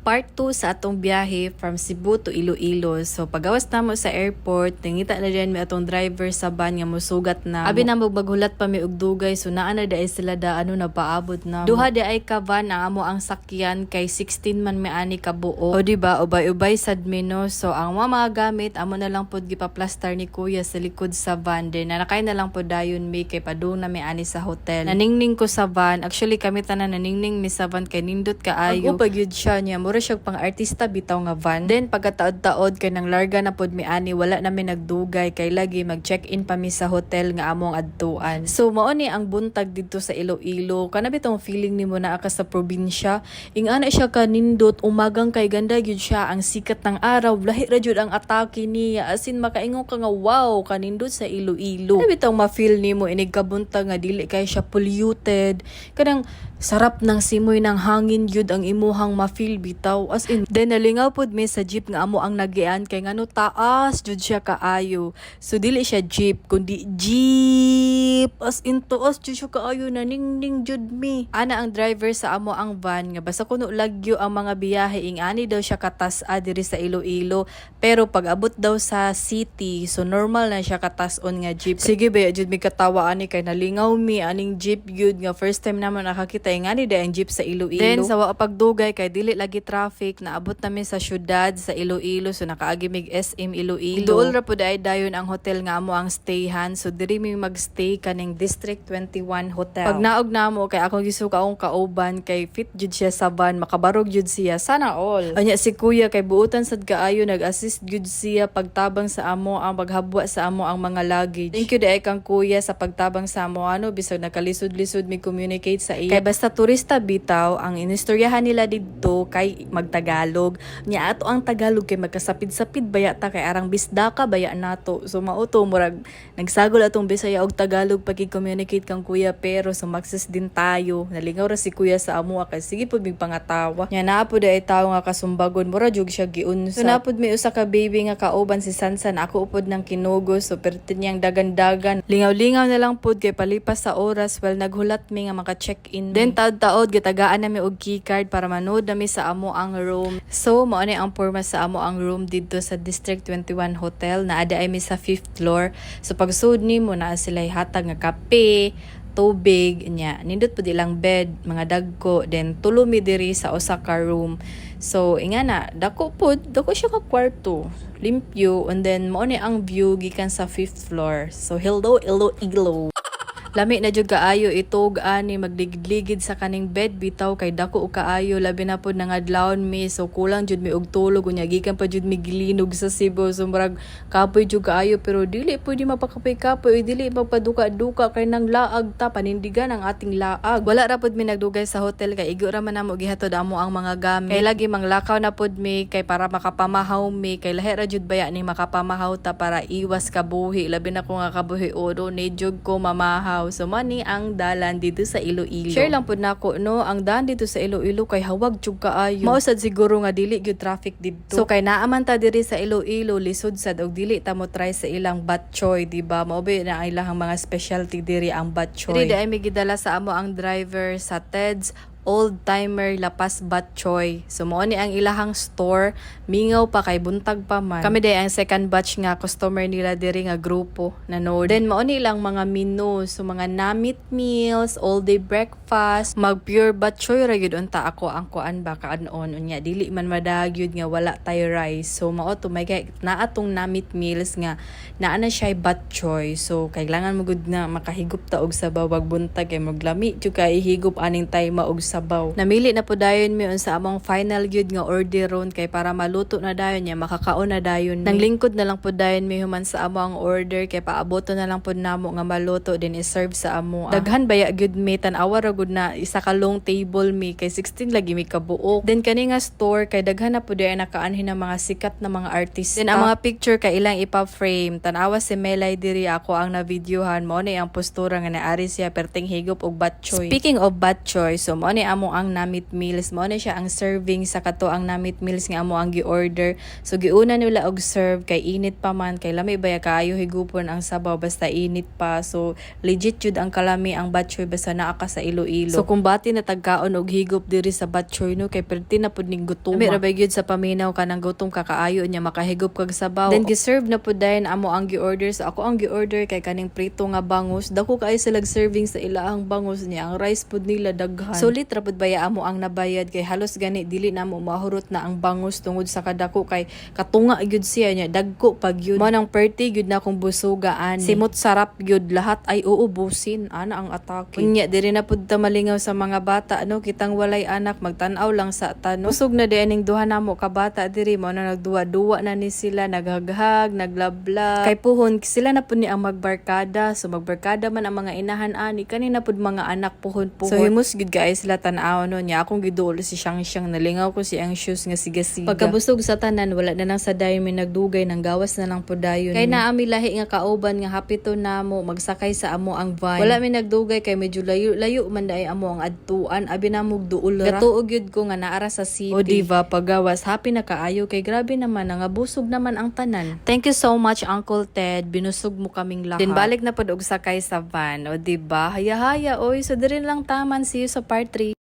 part 2 sa atong biyahe from Cebu to Iloilo. So pagawas namo sa airport, nangita na diyan mi atong driver sa van nga mosugat na. Abi na maghulat pa mi og dugay, so naa na dai sila daano na paabot na. Duha di ay ka van ang amo ang sakyan kay 16 man mi ani ka buo. O di ba ubay-ubay sad mi no. So ang mga gamit amo na lang pod gipaplastar ni kuya sa likod sa van. Then nakay na lang pod dayon mi kay padung na mi ani sa hotel. Naningning ko sa van. Actually kami tanan naningning mi sa van kay nindot kaayo. Pag yun siya niya, mura siya pang artista bitaw nga van. Then pagkataod-taod kay nang larga na pod mi ani, wala na mi nagdugay kay lagi mag-check-in pa mi sa hotel nga among adtuan. So mao ni ang buntag dito sa Iloilo. Kana bitong feeling nimo na ka sa probinsya. Ingana siya kanindot, umagang kay ganda gyud siya, ang sikat ng araw, lahi ra jud ang atake niya. As in makaingon ka nga wow, kanindot sa Iloilo. Kana bitong ma-feel nimo inig kabuntag nga dili kay siya polluted. Kanang sarap ng simoy ng hangin yun ang imuhang ma-feel bitaw. As in, then nalingaw pod mi sa jeep nga amo ang nagian kay ngano taas jud siya kaayo. So dili siya jeep kundi jeep. As in taas jud siya kaayo, naningning jud mi. Ana ang driver sa amo ang van nga basta kuno lagyo ang mga biyahe ingani daw siya katas-a diri sa Iloilo. Pero pag abot daw sa city, so normal na siya katas-on nga jeep. Sige ba jud mi katawa ani kay nalingaw mi aning jeep yun nga first time naman nakakita nga ni ang jeep sa Iloilo. Then sa pagdugay kay dili lagi traffic, naabot namin sa syudad sa Iloilo, so nakaagi mig SM Iloilo. Duol ra pud ay dayon ang hotel nga amo ang stayhan, so diri mi magstay kaning District 21 Hotel. Pag naog namo kay akong gisuka akong kauban kay fit jud siya sa van, makabarog jud siya sana all. Anya si kuya kay buutan sad kaayo, nag-assist jud siya pagtabang sa amo ang paghabwa sa amo ang mga luggage. Thank you dai kang kuya sa pagtabang sa amo ano bisag nakalisod-lisod mi communicate sa iya. Kay basta turista bitaw, ang inistoryahan nila dito kay magtagalog. Nya ato ang Tagalog kay magkasapid-sapid baya ta kay arang bisda ka baya nato. So mauto murag nagsagol atong Bisaya og Tagalog pagki-communicate kang kuya, pero sumakses din tayo. Nalingaw ra si kuya sa amo kay sige pud mig pangatawa. Nya naa pud ay tawo nga kasumbagon, mura jug siya giunsa. So napud mi usa ka baby nga kauban si Sansan, ako upod ng kinugos, so perti niyang dagan-dagan. Lingaw-lingaw na lang pud kay palipas sa oras while naghulat mi nga maka-check-in. Then taod gitagaan nami og keycard para manood nami sa amo ang room. So mao ni ang porma sa amo ang room dito sa District 21 Hotel. Naada ay mi sa 5th floor. So pag sud nimo na sila hatag nga kape, tubig nya. Nindot pud ilang bed, mga dagko, then tulo mi diri sa usa ka room. So ingana dako siya ka kwarto, limpyo, and then mao ni ang view gikan sa 5th floor. So hello Iloilo. Lami na jud kaayo itog ani magligid-ligid sa kaning bed bitaw kay dako og kaayo, labi na pod nangadlawon mi, so kulang jud mi og tulog unya gikan pa jud mi gilinog sa Cebu, so murag kapoy jud kaayo pero dili pwede mapakapoy-kapoy, dili magpaduka-duka kay nang laag ta panindigan ang ating laag. Wala ra pod mi nagdugay sa hotel kay igo ra man namo gihatod amo ang mga gamit. Kay lagi manglakaw na pod mi kay para makapamahaw mi, kay lahi ra jud baya ni makapamahaw ta para iwas kabuhi, labi na ko nga kabuhi oro ni jud ko mamahaw. So mani ang dalan dito sa Iloilo. Share lang pud nako no, ang daan dito sa Iloilo kay hawag jud kaayo. Mao sad siguro nga dili gyud traffic didto. So kay naaman ta diri sa Iloilo, lisod sad og dili ta mo try sa ilang batchoy, di ba? Mao ba na ang ilang mga specialty diri ang batchoy. Diri ay may gidala sa amo ang driver sa Ted's Old Timer Lapas Batchoy. So mao ni ang ilahang store, mingaw pa kay buntag pa man. Kami day ang second batch nga customer nila diri nga grupo na nod. Then mao ni ilang mga menu, so mga namit meals, all day breakfast, mag pure batchoy ra gyud unta ako ang kuan ba kaadon unya dili man madagyud nga wala tay rice. So mao to may kay naa tong namit meals nga naa na siya batchoy. So kailangan mo gud na makahigop ta og sabaw wag buntag kay maglami jud kay ihigop aning tay maog sabaw. Namili na po dayon mi unsa among final gyud nga orderon kay para maluto na dayon niya, makakaon na dayon. Nang lingkod na lang po dayon mi human sa amo ang order kay paaboto na lang po namo nga maluto din i-serve sa amo. Daghan baya gyud mi tan-awa ra gud na isa ka long table mi kay 16 lagi mi kabuok. Then kani nga store kay daghan na po dayon nakaanhin ng mga sikat na mga artista. Then ang mga picture kay ilang ipa-frame. Tan-awa si Melay diri ako ang na videohan, mao ni ang postura nga naari siya perting higop og batchoy. Speaking of batchoy, so mao ni amo ang namit meals. Mao na siya ang serving sa kato ang namit meals nga amo ang gi-order. So giuna nila og serve kay init pa man, kay lami baya kaayo higupon ang sabaw basta init pa. So legit jud ang kalami ang batchoy basta naa ka sa Iloilo. So kung bati na tagkaon og higop diri sa batchoy no kay perti na pud ning gutom. Lami ra ba gyud sa paminaw kanang gutom kakaayo nya makahigop kag sabaw. Then gi-serve na pud dayon amo ang gi-order. So ako ang gi-order kay kaning prito nga bangus. Dako kaayo sila serving sa ilaang bangus niya. Ang rice pud nila daghan. Sulit ra pud baya amo ang nabayad kay halos gani dili na mo mahurot na ang bangus tungod sa kadako kay katunga gyud siya nya dagko pag yun. Mo nang perti gyud na kung busugaan. Simot sarap gyud lahat ay uubusin ana ang atake. Unya diri na pud ta malingaw sa mga bata no kitang walay anak magtan-aw lang sa tanong. Busog na di aning duha namo ka bata diri mo na nagduwa-duwa na ni sila naghaghag naglabla. Kay puhon sila na pud ni ang magbarkada. So magbarkada man ang mga inahan ani kanina pud mga anak puhon-puhon. So himus gid guys sila tan-aw no nya akong giduol si Siyang nalingaw ko si ang shoes nga siga-siga. Pagkabusog sa tanan wala na nang sa dayon may nagdugay nang gawas na nang pudayon. Kay naami lahi nga kauban nga hapito namo magsakay sa amo ang van. Wala may nagdugay kay medyo layo man daay amo ang adtuan abi na mog duol ra. Gatuog gyud ko nga naara sa city. O diva paggawas happy na kaayo kay grabe naman nga busog naman ang tanan. Thank you so much Uncle Ted binusog mo kaming lahat. Din balik na pud og sakay sa van. O diba haya-haya oy so diri lang taman see you sa part 3.